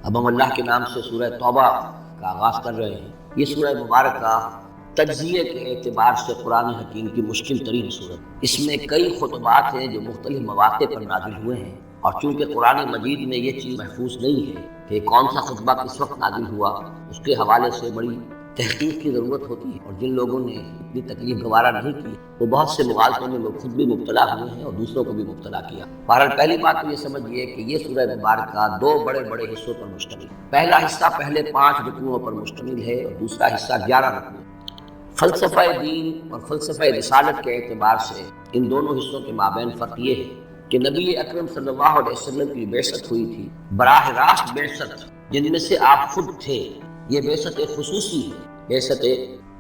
اب ہم اللہ کے نام سے سورہ توبہ کا آغاز کر رہے ہیں۔ یہ سورہ مبارکہ تجزیے کے اعتبار سے قرآن حکیم کی مشکل ترین سورت، اس میں کئی خطبات ہیں جو مختلف مواقع پر نازل ہوئے ہیں، اور چونکہ قرآن مجید میں یہ چیز محفوظ نہیں ہے کہ کون سا خطبہ کس وقت نازل ہوا، اس کے حوالے سے بڑی تحقیق کی ضرورت ہوتی ہے، اور جن لوگوں نے اتنی تکلیف گوارا نہیں کی وہ بہت سے مغالطوں میں لوگ خود بھی مبتلا ہوئے ہیں اور دوسروں کو بھی مبتلا کیا۔ بہرحال پہلی بات تو یہ سمجھیے کہ یہ سورہ مبارکہ دو بڑے بڑے حصوں پر مشتمل ہے۔ پہلا حصہ پہلے 5 رکوعوں پر مشتمل ہے اور دوسرا حصہ 11 رکوع۔ فلسفہ دین اور فلسفہ رسالت کے اعتبار سے ان دونوں حصوں کے مابین فرق یہ ہے کہ نبی اکرم صلی اللہ علیہ وسلم کی بعثت ہوئی تھی، براہ راست بعثت جن میں سے آپ خود تھے۔ یہ بعثت خصوصی ہے، بعثت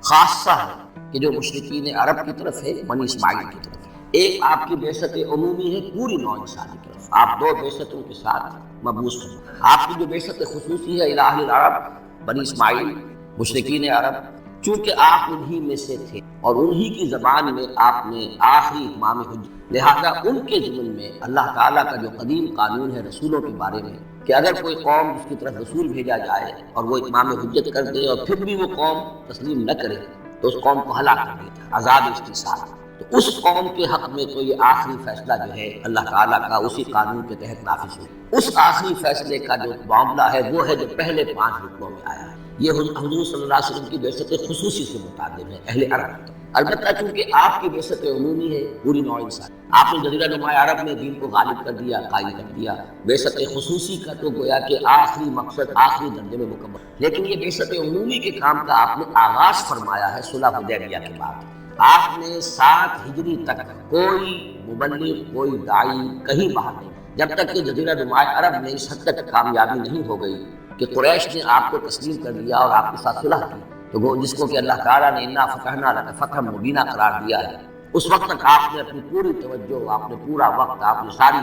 خاصہ ہے کہ جو مشرکین عرب کی طرف ہے، بنی اسماعیل کی طرف ہے۔ ایک آپ کی بعثت عمومی ہے پوری نوع انسانی کی طرف، آپ دو بعثتوں کے ساتھ مبعوث ہیں۔ آپ کی جو بعثت خصوصی ہے الہ العرب، بنی اسماعیل، مشرکین عرب، چونکہ آپ انہی میں سے تھے اور انہی کی زبان میں آپ نے آخری اتمام حجت، لہذا ان کے ضمن میں اللہ تعالیٰ کا جو قدیم قانون ہے رسولوں کے بارے میں کہ اگر کوئی قوم جس کی طرف رسول بھیجا جائے اور وہ اتمام حجت کر دے اور پھر بھی وہ قوم تسلیم نہ کرے تو اس قوم کو ہلاک کر دیتا، عذاب استحصال۔ تو اس قوم کے حق میں تو یہ آخری فیصلہ جو ہے اللہ تعالیٰ کا اسی قانون کے تحت نافذ ہو۔ اس آخری فیصلے کا جو معاملہ ہے وہ ہے جو پہلے 5 رکوعوں میں آیا ہے۔ یہ حضور صلی اللہ علیہ وسلم کی بعثت خصوصی سے متعلق ہے اہل عرب کی طرف۔ البتہ چونکہ آپ کی بعثت عمومی ہے پوری نوع انسان، آپ نے جزیرہ نما عرب میں دین کو غالب کر دیا، قائم کر دیا۔ بعثت خصوصی کا تو گویا کہ آخری مقصد آخری درجے میں مکمل، لیکن یہ بعثت عمومی کے کام کا آپ نے آغاز فرمایا ہے صلح حدیبیہ کے بعد۔ آپ نے 7 ہجری تک کوئی مبلغ کوئی داعی کہیں باہر نہیں، جب تک کہ جزیرہ نما عرب میں اس حد تک کامیابی نہیں ہو گئی کہ قریش نے آپ کو تسلیم کر لیا اور آپ کے ساتھ صلح کی، تو وہ جس کو کہ اللہ تعالیٰ نے انا فتحنا لک فتحا مبینا قرار دیا ہے، اس وقت تک آپ نے اپنی پوری توجہ، آپ نے پورا وقت، آپ نے ساری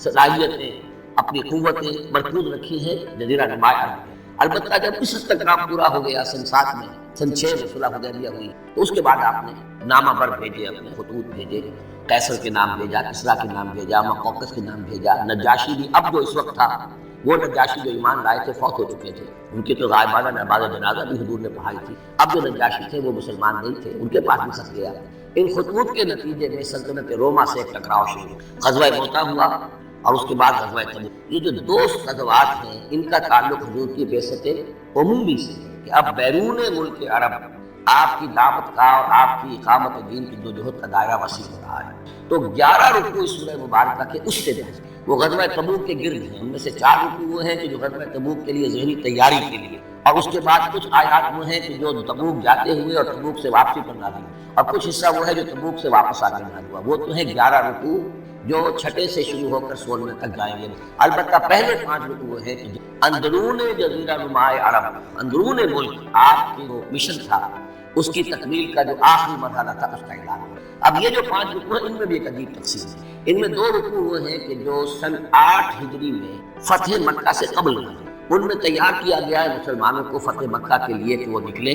صلاحیتیں، اپنی قوتیں مرکوز رکھی ہیں جزیرہ نما عرب میں۔ البتہ جب اس حد تک کام پورا ہو گیا، سن 7 میں، سن 6 میں صلح حدیبیہ ہوئی، تو اس کے بعد آپ نے نامہ بر بھیجے، اپنے خطوط بھیجے، قیصر کے نام بھیجا، کسریٰ کے نام بھیجا، مقوقس کے نام بھیجا، نجاشی بھی اب جو اس وقت تھا، وہ نجاشی جو ایمان لائے تھے فوت ہو چکے تھے، ان کی تو غائبانہ نماز جنازہ بھی حضور نے پڑھائی تھی۔ اب جو نجاشی تھے وہ مسلمان نہیں تھے، ان کے پاس بھی خط گیا۔ ان خطوط کے نتیجے میں سلطنت روما سے ایک ٹکراؤ شروع، غزوہ موتا ہوا اور اس کے بعد غزوہ تبوک۔ یہ جو 2 غزوات ہیں ان کا تعلق حضور کی بعثت عمومی سے ہے کہ اب بیرون ملک عرب آپ کی دعوت کا اور آپ کی اقامت دین کی جدوجہد کا دائرہ وسیع ہو رہا ہے۔ تو 11 رکوع اس سورہ مبارکہ کے اس سے جائیں، وہ غزوہ تبوک کے گرد ہیں۔ ان میں سے 4 رکوع وہ ہیں کہ جو غزوہ تبوک کے لیے ذہنی تیاری کے لیے، اور اس کے بعد کچھ آیات وہ ہیں کہ جو تبوک جاتے ہوئے اور تبوک سے واپسی پر نازل ہوئے، اور کچھ حصہ وہ ہے جو تبوک سے واپس آ کر نازل ہوا۔ وہ تو ہیں 11 رکوع جو 6 سے شروع ہو کر 16 تک جائیں گے۔ البتہ پہلے 5 رکوع وہ ہیں کہ اندرون جزیرہ نما عرب، اندرون ملک آپ کی جو مشن تھا اس کی تکمیل کا جو آخری مرحلہ تھا اس کا اعلان ہوا۔ اب یہ جو 5 رکوع ہیں ان میں بھی ایک عجیب تقسیم ہے۔ ان میں 2 رکوع وہ ہیں کہ جو سن 8 ہجری میں فتح مکہ سے قبل ہوئے، ان میں تیار کیا گیا ہے مسلمانوں کو فتح مکہ کے لیے کہ وہ نکلیں،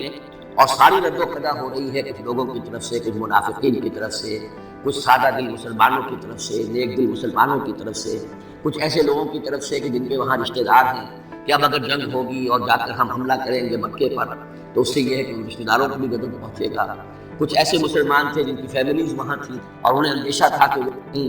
اور ساری رد و قدا ہو رہی ہے کچھ لوگوں کی طرف سے، کچھ منافقین کی طرف سے، کچھ سادہ دل مسلمانوں کی طرف سے، نیک دل مسلمانوں کی طرف سے، کچھ ایسے لوگوں کی طرف سے کہ جن کے وہاں رشتہ دار ہیں کہ اب اگر جنگ ہوگی اور جا کر ہم حملہ کریں گے مکے پر تو اس سے یہ ہے کہ رشتہ داروں کو بھی غضب پہنچے گا۔ کچھ ایسے مسلمان تھے جن کی فیملیز وہاں تھیں اور انہیں اندیشہ تھا کہ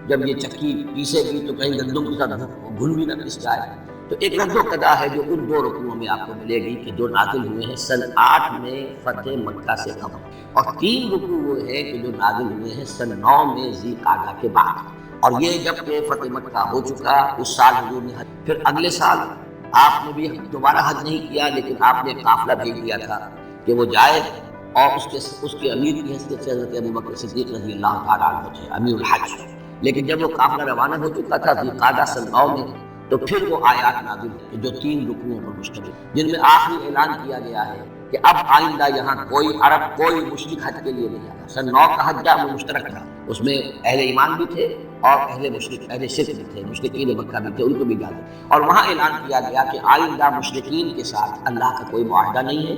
جب یہ چکی پیسے گی تو کہیں گندم کے ساتھ گھل بھی نہ پس جائے۔ تو ایک رد و قدا ہے جو ان 2 رکوعوں میں آپ کو ملے گی کہ جو نازل ہوئے ہیں سن 8 میں فتح مکہ سے قبل، اور 3 رکوع وہ ہیں کہ جو نازل ہوئے ہیں سن 9 میں ذی قعدہ کے بعد۔ اور یہ جب کہ فتح مکہ ہو چکا، اس سال حضور نے حج، پھر اگلے سال آپ نے بھی دوبارہ حج نہیں کیا، لیکن آپ نے قافلہ بھیج دیا تھا کہ وہ جائے، اور اس کے امیر کی حیثیت سے حضرت ابوبکر صدیق رضی اللہ تعالیٰ عنہ تھے امیر الحج۔ لیکن جب وہ قافلہ روانہ ہو چکا تھا ذی قعدہ سن 9 میں، تو پھر وہ آیات نازل ہوئی جو 3 رکوعوں پر مشتمل، جن میں آخری اعلان کیا گیا ہے کہ اب آئندہ یہاں کوئی عرب کوئی مشرک حج کے لیے نہیں آتا۔ سن 9 کا حج وہ مشترک تھا، اس میں اہل ایمان بھی تھے اور اہل شرک بھی تھے، مشرکین مکہ بھی تھے، ان کو بھی اجازت۔ اور وہاں اعلان کیا گیا کہ آئندہ مشرکین کے ساتھ اللہ کا کوئی معاہدہ نہیں ہے،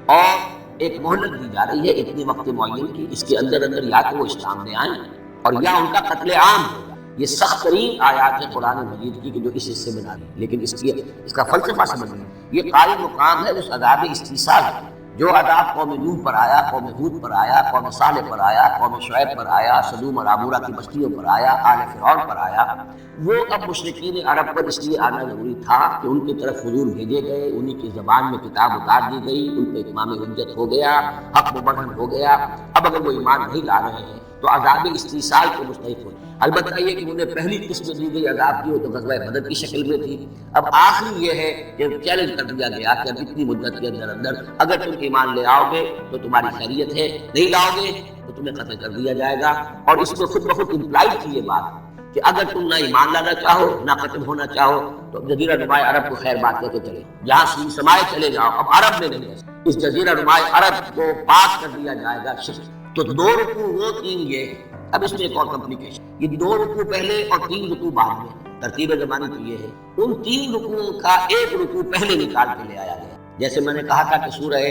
اور ایک مہلت دی جا رہی ہے اتنی وقت معین کی، اس کے اندر یا تو وہ اسلام میں آئیں اور یا ان کا قتل عام ہوگا۔ یہ سخت ترین آیات ہے قرآن مجید کی کہ جو اس حصے میں نازل، لیکن اس کا فلسفہ سمجھیں، یہ قائم مقام ہے اس عذاب استیصال جو عذاب قوم نوح پر آیا، قوم ہود پر آیا، قوم صالح پر آیا، قوم شعیب پر آیا، سدوم اور عمورہ کی بستیوں پر آیا، آل فرعون پر آیا۔ وہ اب مشرکین عرب پر اس لیے آنا ضروری تھا کہ ان کی طرف حضور بھیجے گئے، انہی کی زبان میں کتاب اتار دی گئی، ان پہ اتمام حجت ہو گیا، حق مبرہن ہو گیا۔ اب اگر وہ ایمان نہیں لا رہے ہیں تو عذاب استیصال کے مستحق ہوئے۔ البتہ یہ کہ انہیں پہلی قسم دی گئی عذاب کی وہ تو غزوہ بدر کی شکل میں تھی۔ اب آخری یہ ہے کہ چیلنج کر دیا گیا کہ اب اتنی مدت کے اندر اگر تم ایمان لے آؤ گے تو تمہاری خیریت ہے، نہیں لاؤ گے تو تمہیں قتل کر دیا جائے گا۔ اور اس میں خود بخود امپلائی تھی یہ بات کہ اگر تم نہ ایمان لانا چاہو نہ قتل ہونا چاہو تو جزیرہ نمائے عرب کو خیر بات کہہ کے چلے، جہاں سین سمائے چلے جاؤ، اب عرب میں نہیں ہے، اس جزیرہ نمائے عرب کو پاک کر دیا جائے گا شرک۔ تو 2 رکوع وہ 3 یہ۔ اب اس میں ایک اور کمپلیکیشن، یہ 2 رکوع پہلے اور 3 رکوع بعد میں، ترتیب زمانی تو یہ ہے، ان 3 رکوعوں کا ایک رکوع پہلے نکال کے لے آیا گیا۔ جیسے میں نے کہا تھا کہ سورہ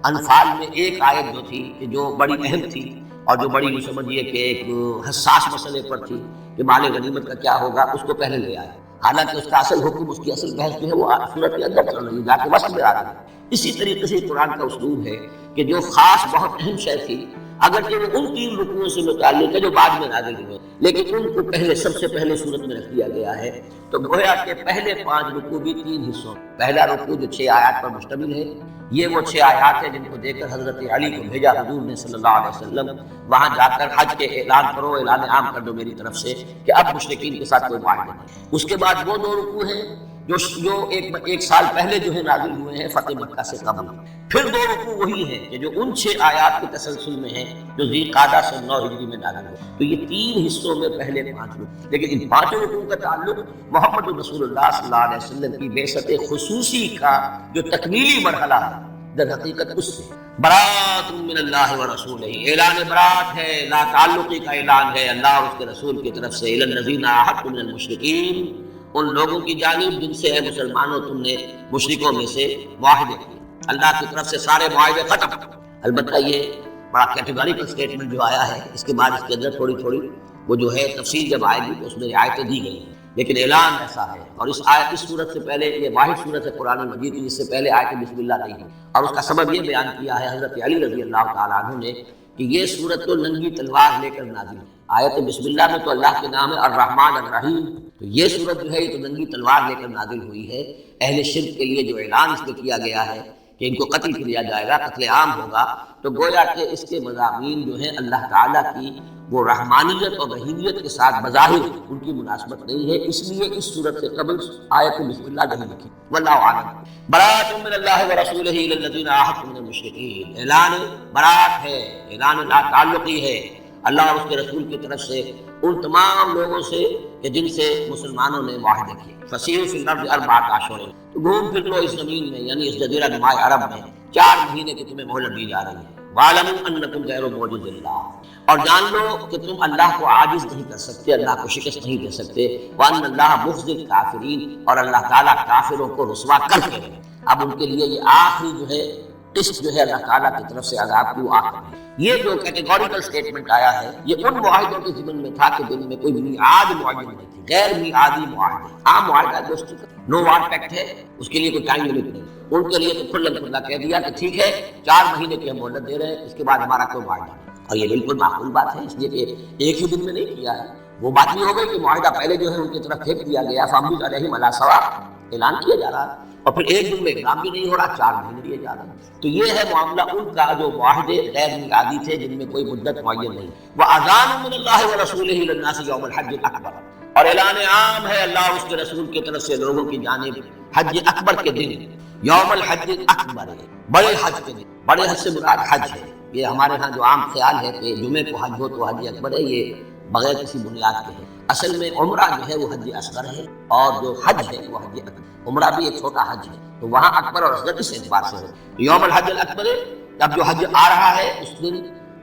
انفال میں ایک آیت جو تھی کہ جو بڑی اہم تھی اور جو بڑی یوں سمجھیے کہ ایک حساس مسئلے پر تھی کہ مال غنیمت کا کیا ہوگا، اس کو پہلے لے آیا، حالانکہ اس کا اصل حکم، اس کی اصل بحث جو ہے وہ سورت کے اندر چل رہی ہے، جا کے وسط میں آ رہی ہے۔ اسی طریقے سے قرآن کا اسلوب ہے کہ جو خاص بہت اہم شے تھی اگرچہ وہ ان 3 رکوعوں سے متعلق ہے جو بعد میں نازل ہوئے، لیکن ان کو پہلے سب سے پہلے صورت میں رکھ دیا گیا ہے۔ تو گویا کہ پہلے 5 رکوع بھی 3 حصوں، پہلا رکوع جو 6 آیات پر مشتمل ہے، یہ وہ 6 آیات ہیں جن کو دے کر حضرت علی کو بھیجا حضور نے صلی اللہ علیہ وسلم، وہاں جا کر حج کے اعلان کرو، اعلان عام کر دو میری طرف سے کہ اب مشرکین کے ساتھ کوئی معاہدہ نہیں۔ اس کے بعد وہ 2 رکوع ہیں جو ایک سال پہلے جو ہے نازل ہوئے ہیں فتح مکہ سے قبل۔ پھر 2 رکوع وہی ہیں کہ جو ان 6 آیات کے تسلسل میں ہیں جو ذی قعدہ سے 9 ہجری میں نازل ہوئے۔ تو یہ 3 حصوں میں پہلے 5 رکوع، لیکن ان 5 رکوع کا تعلق محمد رسول اللہ صلی اللہ علیہ وسلم کی بعثت خصوصی کا جو تکمیلی مرحلہ ہے در حقیقت اس سے برات من اللہ و رسولہ، اعلان برات ہے، لا تعلقی کا اعلان ہے اللہ اور اس کے رسول کی طرف سے، الی الذین عاہدتم من المشرکین، ان لوگوں کی جانب جن سے ہے مسلمانوں تم نے مشرکوں میں سے معاہدے کیے، اللہ کی طرف سے سارے معاہدے ختم۔ البتہ یہ بڑا کیٹیگوریکل سٹیٹمنٹ جو آیا ہے، اس کے بعد اس کے اندر تھوڑی تھوڑی وہ جو ہے تفصیل جب آئے گی تو اس میں رعایتیں دی گئی ہیں، لیکن اعلان ایسا ہے۔ اور اس صورت سے پہلے یہ واحد صورت ہے قرآن مجید کی جس سے پہلے آیت بسم اللہ نہیں ہے، اور اس کا سبب یہ بیان کیا ہے حضرت علی رضی اللہ تعالیٰ عنہ نے کہ یہ صورت تو ننگی تلوار لے کر نازل ہے۔ آیت بسم اللہ میں تو اللہ کے نام ہے الرحمن الرحیم، تو یہ صورت جو ہے یہ تو ننگی تلوار لے کر نازل ہوئی ہے۔ اہل شرک کے لیے جو اعلان اس میں کیا گیا ہے کہ ان کو قتل کیا جائے گا، قتل عام ہوگا، تو گویا کہ اس کے مضامین جو ہیں اللہ تعالیٰ کی وہ رحمانیت اور رحیمیت کے ساتھ بظاہر ان کی مناسبت نہیں ہے، اس لیے اس صورت سے قبل آیت بسم اللہ نہیں لکھی۔ واللہ اعلم۔ برات من اللہ ورسولہ الی الذین عاہدتم من المشرکین، اعلان برات ہے، اعلان لا تعلقی ہے اللہ اور اس کے رسول کی طرف سے ان تمام لوگوں سے کہ جن سے مسلمانوں نے معاہدے کیے۔ فسیحوا فی الارض 4 اشہر، تو گھوم پھر لو اس زمین میں، یعنی اس جزیرہ نمائے عرب میں 4 مہینے کی تمہیں مہلت دی جا رہی ہے۔ وَاعْلَمُوا أَنَّكُمْ غَيْرُ مُعْجِزِ اللَّهِ، اور جان لو کہ تم اللہ کو عاجز نہیں کر سکتے، اللہ کو شکست نہیں دے سکتے۔ وَأَنَّ اللَّهَ مُخْزِي الْكَافِرِينَ، اور اللہ تعالیٰ کافروں کو رسوا کر کے رہے۔ اب ان کے لیے یہ آخری جو ہے قسط جو ہے اللہ تعالیٰ کی طرف سے عذاب کی وہ آخری ہے۔ یہ جو کیٹیگوریکل سٹیٹمنٹ آیا ہے یہ ان معاہدوں کے ضمن میں تھا کہ جن میں کوئی میعاد معین نہیں تھی، غیر میعادی معاہدے۔ عام معاہدہ دوستی کا نو وار پیکٹ ہے، اس کے لیے کوئی ٹائم لمٹ نہیں، ان کے لیے تو کھلا کہہ دیا کہ ٹھیک ہے 4 مہینے کی ہم مہلت دے رہے ہیں، اس کے بعد ہمارا کوئی معاہدہ نہیں۔ اور یہ بالکل معقول بات ہے، اس لیے کہ ایک ہی دن میں نہیں کیا ہے۔ وہ بات نہیں ہو گئی کہ معاہدہ پہلے جو ہے ان کی طرف پھینک دیا گیا، فَأَمْضُوا عَلَيْهِمْ عَلَىٰ سَوَاءٍ اعلان کیا جا رہا ہے، اور پھر ایک دن میں اقدام بھی نہیں ہو رہا، 4 مہینے دیے جا رہے ہیں۔ تو یہ ہے معاملہ ان کا جو معاہدے غیر میعادی تھے جن میں کوئی مدت معین نہیں۔ وَأَذَانٌ مِّنَ اللَّهِ وَرَسُولِهِ إِلَى النَّاسِ يَوْمَ الْحَجِّ الْأَكْبَرِ، اور اعلان عام ہے اللہ اور اس کے رسول کی طرف سے لوگوں کی جانب حج اکبر کے دن، یوم الحج الاکبر، بڑے حج کے دن۔ بڑے حج سے مراد حج ہے، یہ ہمارے ہاں جو عام خیال ہے کہ جمعے کو حج ہو تو حج اکبر ہے، یہ بغیر کسی بنیاد کے ہے۔ اصل میں عمرہ جو ہے وہ حج اصغر ہے، اور جو حج ہے وہ حج اکبر۔ عمرہ بھی ایک چھوٹا حج ہے، تو وہاں اکبر اور اصغر اس اعتبار سے ہے۔ یوم الحج الاکبر، اب جو حج آ رہا ہے اس دن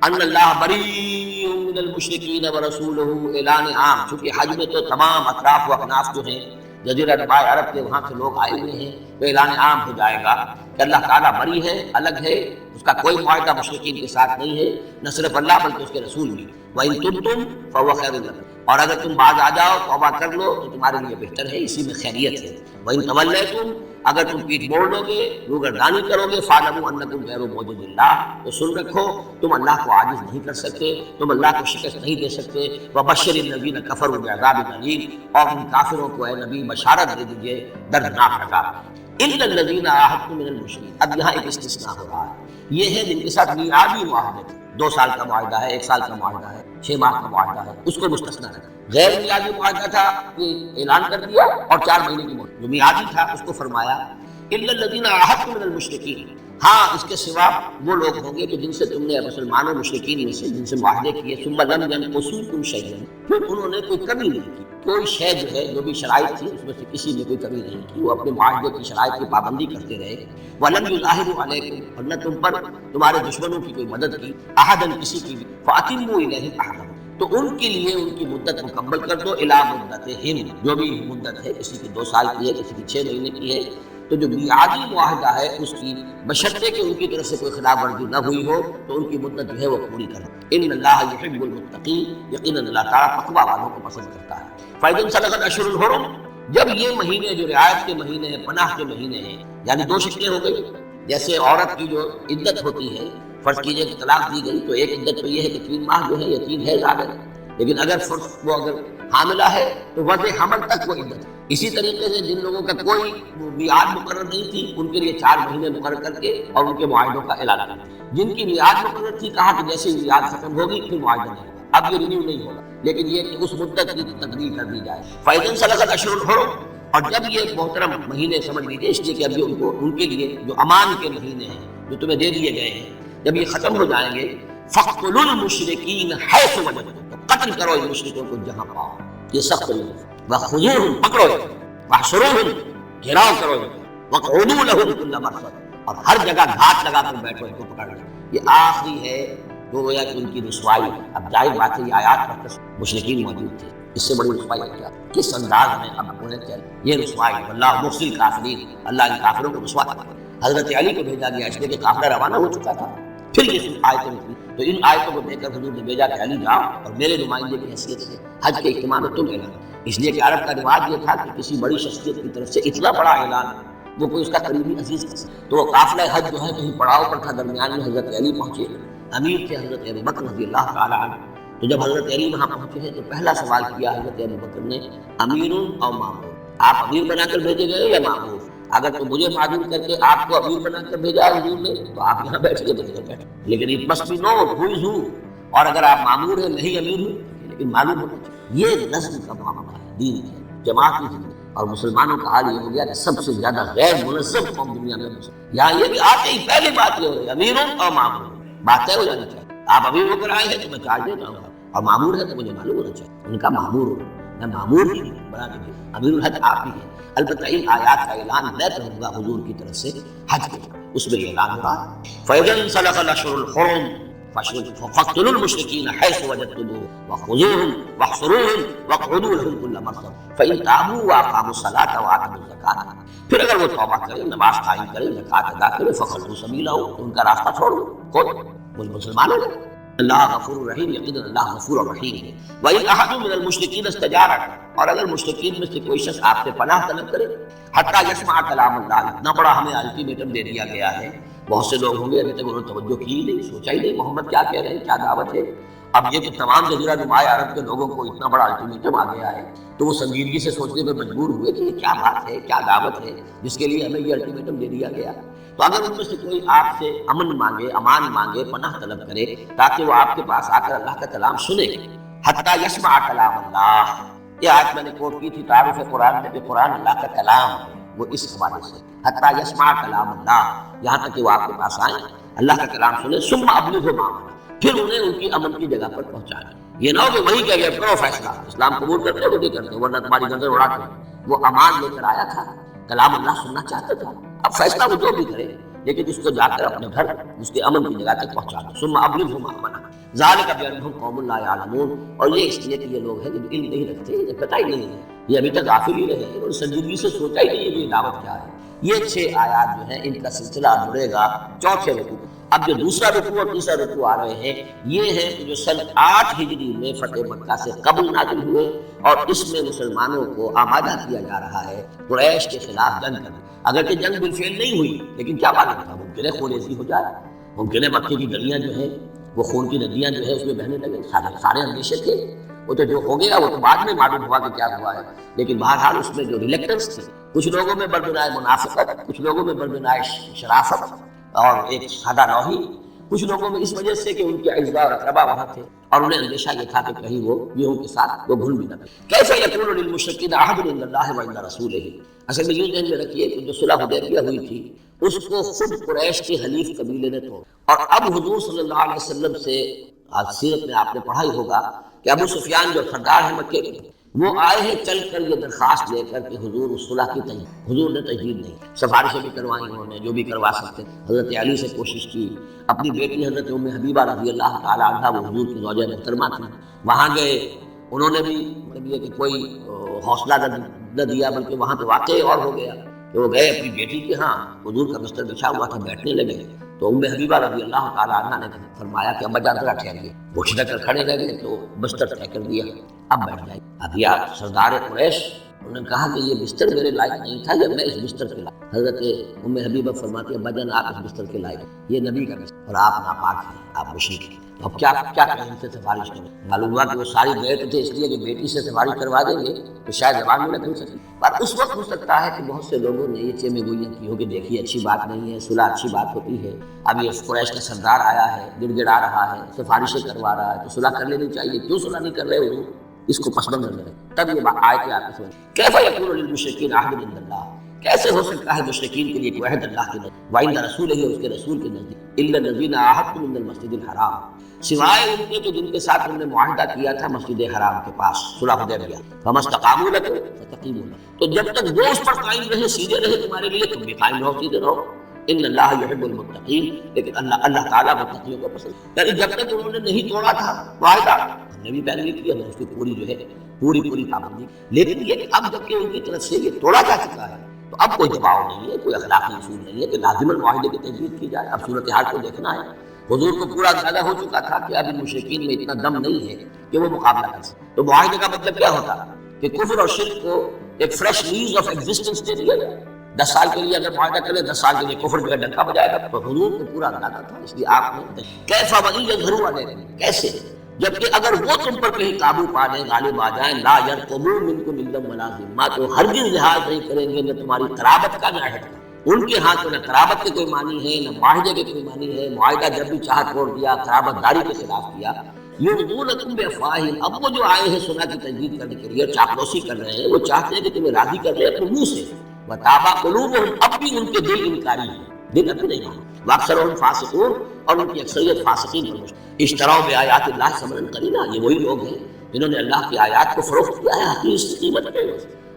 ان اللہ بریء من المشرکین ورسولہ، اعلان عام، چونکہ حج میں تو تمام اطراف و اکناف جو ہیں جزیرہ نما عرب کے وہاں سے لوگ آئے ہوئے ہیں، تو اعلان عام ہو جائے گا کہ اللہ تعالیٰ بری ہے، الگ ہے، اس کا کوئی معاہدہ مشرکین کے ساتھ نہیں ہے، نہ صرف اللہ بلکہ اس کے رسول بھی۔ وَإِن تُبْتُمْ فَهُوَ خَيْرٌ لَكُمْ، اور اگر تم باز آ جاؤ، توبہ کر لو تو تمہارے لیے بہتر ہے، اسی میں خیریت ہے۔ وَإِن تَوَلَّيْتُمْ، اگر تم پیٹھ موڑ لو گے، روگردانی کرو گے، فَاعْلَمُوا أَنَّكُمْ غَيْرُ مُعْجِزِ اللَّهِ، تو سن رکھو تم اللہ کو عاجز نہیں کر سکتے، تم اللہ کو شکست نہیں دے سکتے۔ وَبَشِّرِ الَّذِينَ كَفَرُوا بِعَذَابٍ أَلِيمٍ، اور ان کافروں کو اے نبی بشارت دے دیجئے دردناک عذاب۔ إِلَّا الَّذِينَ عَاهَدتُّم مِّنَ الْمُشْرِكِينَ، اب یہاں ایک استثناء ہو رہا ہے، یہ ہے جن کے ساتھ میعادی معاہدے تھے، 2 سال کا معاہدہ ہے، 1 سال کا معاہدہ ہے، 6 ماہ کا معاہدہ ہے، اس کو مستثنیٰ رکھا۔ غیر میعادی معاہدہ تھا یہ اعلان کر دیا، اور 4 مہینے کی مہلت۔ جو میعادی تھا اس کو فرمایا الا الذین عاہدتم من المشرکین، ہاں اس کے سوا وہ لوگ ہوں گے کہ جن سے تم نے مسلمانوں مشرکین میں سے جن سے معاہدے کیے، ثم لم ينقصوکم شیئا، پھر انہوں نے کوئی کمی نہیں کی، کوئی شے جو ہے جو بھی شرائط تھی اس میں سے کسی نے کوئی کمی نہیں کی، وہ اپنے معاہدے کی شرائط کی پابندی کرتے رہے۔ وَلَمْ يُظَاهِرُوا عَلَيْكُمْ، اور نہ تم پر تمہارے دشمنوں کی کوئی مدد کی، احدًا کسی کی بھی، فَأَتِمُّوا إِلَيْهِمْ عَهْدَهُمْ، تو ان کے لیے ان کی مدت مکمل کر دو، الی مدتہم، جو بھی مدت ہے، کسی کی 2 سال کی ہے، کسی کی 6 مہینے کی ہے، تو جو میعادی معاہدہ ہے اس کی بشرطے کہ ان کی طرف سے کوئی خلاف ورزی نہ ہوئی ہو تو ان کی مدت جو ہے وہ پوری کریں۔ ان اللہ یحب المتقین، یقیناً اللہ تعالیٰ تقویٰ والوں کو پسند کرتا ہے۔ فَإِذَا انسلخ الاشہر الحرم، جب یہ مہینے جو رعایت کے مہینے ہیں، پناہ کے مہینے ہیں، یعنی 2 شکلیں ہو گئی، جیسے عورت کی جو عدت ہوتی ہے، فرض کیجئے کہ طلاق دی گئی تو ایک عدت تو یہ ہے کہ 3 ماہ جو ہے یا 3 ہے زیادہ، لیکن اگر وہ اگر حاملہ ہے تو وضع حمل تک وہ عدت ہے۔ اسی طریقے سے جن لوگوں کا کوئی میعاد مقرر نہیں تھی ان کے لیے 4 مہینے مقرر کر کے اور ان کے معاہدوں کا اعلان کیا۔ جن کی میعاد مقرر تھی کہا کہ جیسے میعاد ختم ہوگی پھر معاہدہ نہیں ہوگا، اب یہ رینیو نہیں ہوگا، لیکن یہ کہ اس مدت کی تقدیر کر دی جائے۔ فَإِذَا انسلخ الاشہر الحرم، اور جب یہ محترم مہینے سمجھ لیجیے، اس لیے کہ ابھی ان کے لیے جو امان کے مہینے ہیں جو تمہیں دے دیے گئے ہیں، جب یہ ختم ہو جائیں گے، فَاقْتُلُوا الْمُشْرِكِينَ حَيْثُ وَجَدتُّمُوهُمْ، تو قتل کرو ان مشرکوں کو جہاں پاؤ، یہ سخت طریقہ ہے۔ وَخُذُوهُمْ، پکڑو، وَاحْصُرُوهُمْ، گھیراؤ کرو، وَاقْعُدُوا لَهُمْ كُلَّ مَرْصَدٍ، اور ہر جگہ گھات لگا کر بیٹھو، ان کو پکڑ لو۔ یہ آخری ہے گویا کہ ان کی رسوائی۔ اب ظاہر بات ہے یہ آیات پر مشرکین موجود تھے، اس سے بڑی رسوائی کیا، کس انداز میں اب انہیں کیا یہ رسوائی، واللہ مخزی الکافرین، اللہ ان کافروں کو رسوا کرتا۔ حضرت علی کو بھیجا گیا اس لیے کہ قافلہ روانہ ہو چکا تھا، پھر یہ آیتیں نکلی، تو ان آیتوں کو دیکھ کر حضور نے بھیجا کہ علی جاؤ اور میرے نمائندے کی حیثیت سے حج کے اہتمام میں تم اعلان، اس لیے کہ عرب کا رواج یہ تھا کہ کسی بڑی شخصیت کی طرف سے اتنا بڑا اعلان وہ کوئی اس کا قریبی عزیز کر سکے۔ تو وہ قافلہ حج جو ہے کہیں پڑاؤ پر تھا، درمیان میں حضرت علی پہنچے، امیر تھے حضرت ابوبکر رضی اللہ تعالیٰ عنہ۔ تو جب حضرت علی وہاں پہنچے ہیں تو پہلا سوال کیا حضرت ابوبکر نے، امیر او مامور، آپ امیر بنا کر بھیجے گئے یا مامور؟ اگر تو مجھے معذور کر کے آپ کو امیر بنا کر بھیجا حضور نے تو آپ یہاں بیٹھیے، بیٹھے، لیکن it must be known who is who، اور اگر آپ مامور ہیں نہیں امیر ہوں لیکن معلوم ہونا چاہیے۔ یہ نظم کا معاملہ ہے، دین ہے، جماعت کی زندگی، اور مسلمانوں کا حال یہ ہو گیا کہ سب سے زیادہ غیر منظم قوم دنیا میں مسلمان، یہاں یہ بھی آتے ہی پہلی بات یہ ہو رہی ہے امیر ہوں اور مامور ہوں، بات طے ہو جانی چاہیے۔ آپ امیر ہو کر آئے ہیں تو میں چارج دیتا ہوں، اور مامور ہے تو مجھے معلوم ہونا چاہیے۔ ان کا مامور ہوں، میں مامور ہی بنا کے امیر الحج آپ ہی ہیں۔ البتہ ان آیات کا اعلان میں کروں گا حضور کی طرف سے حج کے، اس میں یہ اعلان ہوا فَإِذَا انسَلَخَ الْأَشْهُرُ الْحُرُمُ فَاقْتُلُوا الْمُشْرِكِينَ حَيْثُ وَجَدتُّمُوهُمْ وَخُذُوهُمْ وَاحْصُرُوهُمْ وَاقْعُدُوا لَهُمْ كُلَّ مَرْصَدٍ فَإِن تَابُوا وَأَقَامُوا الصَّلَاةَ وَآتَوُا الزَّكَاةَ، پھر اگر وہ توبہ کریں، نماز قائم کریں، زکوٰۃ ادا کریں، فَخَلُّوا سَبِيلَهُمْ، ان کا راستہ چھوڑ دو، خود وہ مسلمان ہو گئے۔ اللہ غفور الرحیم، یقیناً اللہ غفور الرحیم ہے۔ وَإِنْ أَحَدٌ مِّنَ الْمُشْرِكِينَ اسْتَجَارَكَ، اور اگر مشرکین میں سے کوئی شخص آپ سے پناہ طلب کرے، حتیٰ یسمع کلام اللہ، اتنا بڑا ہمیں الٹیمیٹم دے دیا گیا ہے، بہت سے لوگ ہوں گے ابھی تک انہوں نے توجہ کی نہیں، سوچا ہی نہیں محمد کیا کہہ رہے ہیں، کیا دعوت ہے۔ اب یہ کہ تمام جزیرہ نما عرب کے لوگوں کو اتنا بڑا الٹیمیٹم آ گیا ہے تو وہ سنجیدگی سے سوچنے پر مجبور ہوئے کہ یہ کیا بات ہے، کیا دعوت ہے جس کے لیے ہمیں یہ الٹیمیٹم دے دیا گیا۔ تو اگر ان میں سے کوئی آپ سے امن مانگے، امان مانگے، پناہ طلب کرے تاکہ وہ آپ کے پاس آ کر اللہ کا کلام سنے، حتیٰ یسمع کلام اللہ، یہ آیت میں نے کوٹ کی تھی تعارف قرآن میں کہ قرآن اللہ کا کلام ہے، وہ اس حوالے سے حتیٰ یسمع کلام اللہ، یہاں تک کہ وہ آپ کے پاس آئیں، اللہ کا کلام سنیں، ثم ابلغہ مأمنہ، پھر انہیں ان کی امن کی جگہ پر پہنچانا۔ یہ نہ ہو کہ وہی کہہ گیا کرو فیصلہ، اسلام قبول کرتے ہو تو نہیں کرتے ورنہ تمہاری گردن اڑاتے ہیں۔ وہ امان لے کر آیا تھا، کلام اللہ سننا چاہتا تھا، اب فیصلہ وہ جو بھی کرے لیکن اس کو جا کر اپنے گھر اس کے امن کی جگہ تک پہنچا دو۔ ثم ابلغہ مأمنہ ذلک بأنہم قوم لا یعلمون، اور یہ اس لیے کہ یہ لوگ ہیں جو علم نہیں رکھتے، یہ پتہ ہی نہیں ہے یہ ابھی تک غافل ہی رہے، انہوں نے سنجیدگی سے سوچا ہی نہیں ہے کہ یہ دعوت کیا ہے۔ یہ 6 آیات جو ہیں ان کا سلسلہ جڑے گا چوتھے رکوع۔ اب جو دوسرا رکوع اور تیسرا رکوع آ رہے ہیں یہ ہیں جو سن 8 ہجری میں فتح مکہ سے قبل نازل ہوئے، اور اس میں مسلمانوں کو آمادہ کیا جا رہا ہے قریش کے خلاف جنگ کرنے۔ اگرچہ جنگ بالفعل نہیں ہوئی لیکن کیا معلوم تھا، ممکن ہے خون ریزی ہو جائے، ممکن ہے مکے کی گلیاں جو ہیں وہ خون کی ندیاں جو ہے اس میں بہنے لگے، سارے اندیشے تھے۔ وہ تو جو ہو گیا وہ تو بعد میں معلوم ہوا کہ کیا ہوا ہے، لیکن بہرحال اس میں جو ریلیکٹنس تھی، کچھ لوگوں میں بربنائے منافقت، کچھ لوگوں میں بربنائے شرافت اور ایک سادہ نوحی، کچھ لوگوں میں اس وجہ سے کہ ان کے اعزاء اور اقربا وہاں تھے اور انہیں اندیشہ یہ تھا کہ کہیں وہ یہوں کے ساتھ وہ گھل بھی نہ کرے۔ کیسے یکون للمشرکین عہد عند اللہ وعند رسولہ، اصل میں یوں ذہن میں رکھیے کہ جو صلح حدیبیہ ہوئی تھی اس کو خود قریش کے حلیف قبیلے نے توڑا، اور اب حضور صلی اللہ علیہ وسلم سے آج سیرت میں آپ نے پڑھا ہی ہوگا کہ ابو سفیان جو سردار ہیں مکے کے، وہ آئے ہیں چل کر یہ درخواست لے کر کہ حضور اس صلح کی تجدید، حضور نے تجدید نہیں، سفارشیں بھی کروائیں انہوں نے جو بھی کروا سکتے، حضرت علی سے کوشش کی، اپنی بیٹی حضرت ام حبیبہ رضی اللہ تعالی عنہا وہ حضور کی زوجہ محترمہ تھی، وہاں گئے، انہوں نے بھی مطلب یہ کہ کوئی حوصلہ نہ دیا، بلکہ وہاں تو واقعی اور ہو گیا کہ وہ گئے اپنی بیٹی کے ہاں، حضور کا بستر بچھا ہوا تھا، بیٹھنے لگے تو ام حبیبہ رضی اللہ تعالی عنہا نے فرمایا کہ ابا جان ذرا ٹھہریے، وہ چھڑ کر کھڑے رہ گئے تو بستر طے کر دیا، اب بیٹھ جائے۔ اب یہ سردار قریش انہوں نے کہا کہ یہ بستر میرے لائق نہیں تھا، جب میں اس بستر کے لائق، حضرت ام حبیبہ فرماتی ہے ابا جان آپ اس بستر کے لائق، یہ نبی کا بستر اور آپ ناپاک ہیں، آپ مشرک ہیں، تو اب کیا کریں، ان سے سفارش کریں؟ معلوم ہوا کہ وہ ساری گئے تھے اس لیے کہ بیٹی سے سفارش کروا دیں گے تو شاید زبان میں نہ کھل سکے، پر اس وقت ہو سکتا ہے کہ بہت سے لوگوں نے یہ چیمے گوئیاں کی ہو کہ دیکھیے اچھی بات نہیں ہے، صلح اچھی بات ہوتی ہے، اب یہ قریش کا سردار آیا ہے، گڑ گڑا رہا ہے، سفارشیں کروا رہا ہے، تو صلح کر لینی چاہیے، کیوں صلح نہیں کر رہے حضور؟ اس کو پس منظر میں رکھیں۔ تب یہ آیت آپ کو سمجھ کیف یکون للمشرکین عہد عند اللہ، کیسے ہو سکتا ہے مشرکین کے لیے کوئی عہد اللہ کے نزدیک، وعند رسولہ اس کے رسول کے نزدیک، الا الذین عاہدتم عند المسجد الحرام، سوائے ان کے کہ جن کے ساتھ ہم نے معاہدہ کیا تھا مسجد حرام کے پاس صلح حدیبیہ، فما استقاموا لکم فاستقیموا لهم، تو جب تک وہ اس پر قائم رہے، سیدھے رہے تمہارے لیے، تم بھی قائم رہو، سیدھے رہو، ان اللہ یحب المتقین، لیکن اللہ تعالیٰ متقیوں کو پسند، یعنی جب تک انہوں نے نہیں توڑا تھا معاہدہ ہم نے بھی پیروی کی، ہم نے اس کی پوری جو ہے پوری پابندی، لیکن یہ کہ اب جب کہ ان کی طرف سے یہ توڑا جا چکا ہے تو اب کوئی دباؤ نہیں ہے، کوئی اخلاقی اصول نہیں ہے کہ لازماً معاہدے کی تجدید کی جائے، اب صورتحال کو دیکھنا ہے۔ حضور کو پورا اندازہ ہو چکا تھا کہ اب ان مشرکین میں اتنا دم نہیں ہے کہ وہ مقابلہ کر سکے، تو معاہدے کا مطلب کیا ہوتا کہ کفر اور شرک کو ایک فریش لیز آف ایگزسٹنس دے دیا جائے، 10 سال کے لیے اگر معاہدہ کرے 10 سال کے لیے کفر جو ہے ڈنکا بجائے گا، تو حضور کو پورا اندازہ تھا، اس لیے آپ نے کیسا ولی یظہروا علیکم، کیسے، جبکہ اگر وہ تم پر کہیں قابو پا لیں، غالب آ جائیں، لا یرقبوا منکم الا ولا ذمہ، تو ہرگز لحاظ نہیں کریں گے نہ تمہاری قرابت کا نہ عہد کا، ان کے ہاں تو نہ قرابت کے کوئی معنی ہے نہ معاہدے کے کوئی معنی ہے، معاہدہ جب بھی چاہا توڑ دیا، قرابت داری کے خلاف کیا، یرضونکم بافواہہم، اب وہ جو آئے ہیں صلح کی تجدید کرنے کے لیے چاپلوسی کر رہے ہیں، وہ چاہتے ہیں کہ تمہیں راضی کر لیں اپنے منہ سے، وتابا قلوبہم، اب بھی ان کے دل انکاری ہیں، دل ابھی نہیں مانے، واکثرہم فاسقون، اور ان کی اکثریت فاسقین پر مشتمل، اشتروا بآیات اللہ ثمنا قلیلا، یہ وہی لوگ ہیں جنہوں نے اللہ کی آیات کو فروخت کیا ہے حقیر قیمت پہ،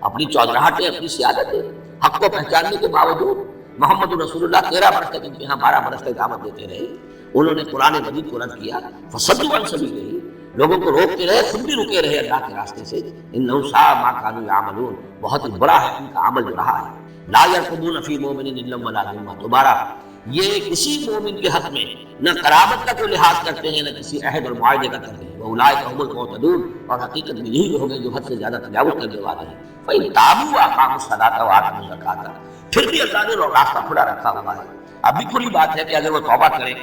اپنی چودراہٹیں، اپنی سیادتیں، حق کو پہچاننے کے باوجود محمد رسول اللہ 13 برس تک ان کے ہاں 12 برس تک دعوت دیتے رہے، انہوں نے قرآن مجید کو رد کیا، فصدوا عن سبیلہ، لوگوں کو روکتے رہے، خود بھی رکے رہے اللہ کے راستے سے، انہم ساء ما كانوا يعملون، بہت ہی بڑا ہے ان کا عمل جو رہا ہے، لا يرقبون فی مؤمن الا ولا ذمہ، دوبارہ یہ کسی مومن کے حق میں نہ قرابت کا کوئی لحاظ کرتے ہیں نہ کسی عہد اور معاہدے کا کرتے ہیں، واولئک هم المعتدون، اور حقیقت میں یہی لوگ ہیں جو حد سے زیادہ تجاوز کرنے والے ہیں، فإن تابوا وأقاموا الصلاة وآتوا الزكاة، پھر بھی اللہ نے راستہ کھلا رکھا ہوا ہے، اب بھی کھلی بات ہے کہ اگر وہ توبہ کریں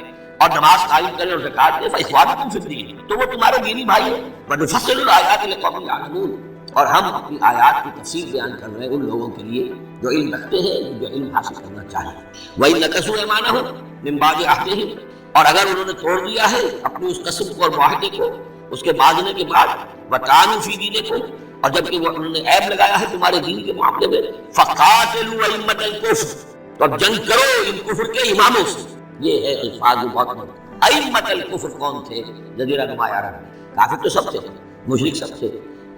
اور نماز قائم کریں اور زکات دیں، فإخوانكم في الدين، تو وہ تمہارے دینی بھائی ہیں، ونفصل الآیات لقوم يعلمون، اور ہم اپنی آیات کی تفسیر بیان کر رہے ہیں ان لوگوں کے لیے جو علم رکھتے ہیں، جو علم حاصل کرنا چاہیے۔ وَإِن نَكَثُوا أَيْمَانَهُمْ مِن بَعْدِ عَهْدِهِمْ، اور اگر انہوں نے توڑ دیا ہے اپنی اس قسم کو اور معاہدے کو اس کے باندھنے کے بعد، وَطَعَنُوا فِي دِينِكُمْ، اور جبکہ وہ انہوں نے عیب لگایا ہے تمہارے دین کے معاملے میں، فَقَاتِلُوا أَئِمَّةَ الْكُفْرِ، تو اب جنگ کرو ان کفر کے اماموں سے، یہ ہے الفاظ جو بہت مہم، ائمۃ الکفر کون تھے؟ جزیرہ نما عرب میں کافر تو سب تھے، مشرک سب تھے،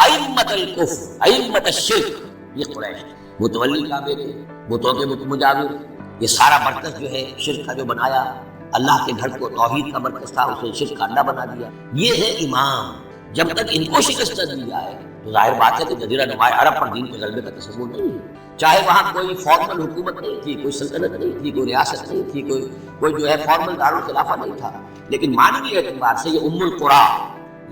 ائمۃ الکفر، ائمۃ الشرک، یہ قریش، متولی کعبے کے، بتوں کے مجاور، یہ سارا مرکز جو ہے شرک کا جو بنایا، اللہ کے گھر کو توحید کا مرکز تھا، اسے شرک کا اڈا بنا دیا، یہ ہے امام، جب تک ان کو شکست دی جائے تو ظاہر بات ہے کہ جزیرہ نماء عرب پر دین کے غلبے کا تصور نہیں ہے، چاہے وہاں کوئی فارمل حکومت نہیں تھی، کوئی سلطنت نہیں تھی، کوئی ریاست نہیں تھی، کوئی جو ہے فارمل دارالخلافہ نہیں تھا، لیکن معنوی اعتبار سے یہ ام القریٰ،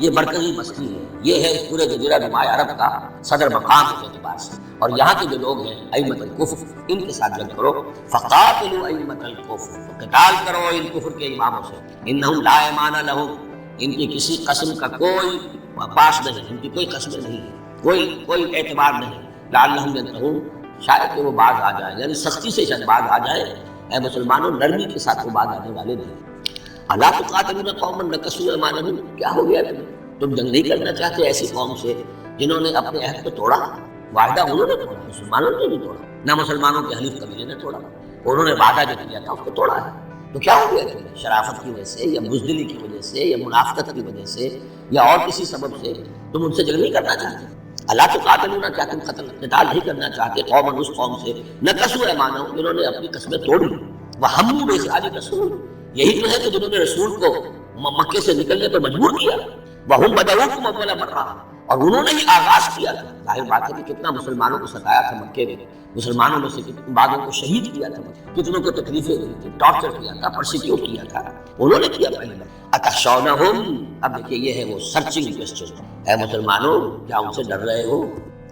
یہ مرکزی بستی ہے، یہ ہے اس پورے جزیرہ نماء عرب کا صدر مقام کے اعتبار سے، اور یہاں کے جو لوگ ہیں ائمۃ الکفر، ان کے ساتھ جنگ کرو، فقاتلوا ائمۃ الکفر، قتال کرو ان کفر کے اماموں سے، انہم لا ایمان لہم، ان کی کسی قسم کا کوئی پاس نہیں، ان کی کوئی قسمیں نہیں ہے، کوئی اعتبار نہیں، لعلہم ینتہون، شاید کہ وہ باز آ جائے، یعنی سختی سے شاید باز آ جائے۔ اے مسلمانوں، نرمی کے ساتھ وہ باز آنے والے نہیں۔ الا تقاتلون قوما نکثوا ایمانہم، کیا ہو گیا تم جنگ نہیں کرنا چاہتے ایسی قوم سے جنہوں نے اپنے عہد کو توڑا، وعدہ انہوں نے توڑا، مسلمانوں نے نہیں توڑا، نہ مسلمانوں کے حلیف قبیلے نے توڑا، انہوں نے وعدہ جو کیا تھا اس کو توڑا ہے، تو کیا ہو گیا تمہیں؟ شرافت کی وجہ سے یا بزدلی کی وجہ سے یا منافقت کی وجہ سے یا اور کسی سبب سے تم ان سے جنگ نہیں کرنا چاہتے؟ اللہ تقاتلون، کیا تم قتال نہیں کرنا چاہتے قوم، اس قوم سے نکثوا ایمانہم، جنہوں نے اپنی قسمیں توڑی، وہموا باخراج الرسول، یہی تو ہے کہ جنہوں نے رسول کو مکے سے نکلنے پر مجبور کیا، وہم بدؤکم اول مرہ، اور انہوں نے ہی آغاز کیا تھا۔ ظاہر بات ہے کہ کتنا مسلمانوں کو ستایا تھا مکے میں، مسلمانوں میں سے بعضوں کو شہید کیا تھا، کتنوں کو تکلیفیں دی تھی، ٹارچر کیا تھا، پرسیکیوٹ کیا تھا، انہوں نے کیا پہلے۔ اتخشونہم، اب دیکھیے یہ ہے وہ سرچنگ کوسچن، اے مسلمانوں کیا ان سے ڈر رہے ہو؟